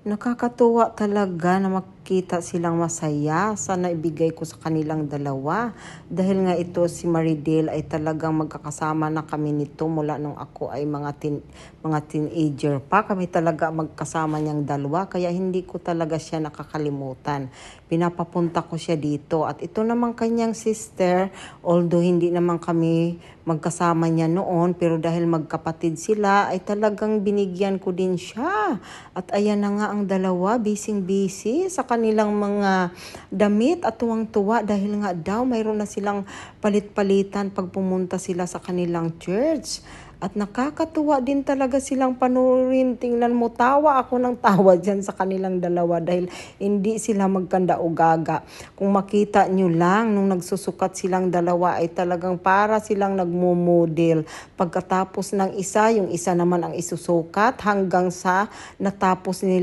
Nakakatuwa talaga na makita silang masaya sa naibigay ko sa kanilang dalawa. Dahil nga ito si Maridel ay talagang magkakasama na kami nito mula nung ako ay mga teenager pa. Kami talaga magkasama niyang dalawa kaya hindi ko talaga siya nakakalimutan. Pinapapunta ko siya dito at ito naman kanyang sister, although hindi naman kami magkasama niya noon pero dahil magkapatid sila ay talagang binigyan ko din siya. At ayan na nga ang dalawa, busy sa kanilang mga damit at tuwang-tuwa dahil nga daw mayroon na silang palit-palitan pag pumunta sila sa kanilang church. At nakakatuwa din talaga silang panurin. Tingnan mo, tawa ako ng tawa dyan sa kanilang dalawa dahil hindi sila magkanda o gaga. Kung makita nyo lang, nung nagsusukat silang dalawa ay talagang para silang nagmo-model. Pagkatapos ng isa, yung isa naman ang isusukat hanggang sa natapos nilang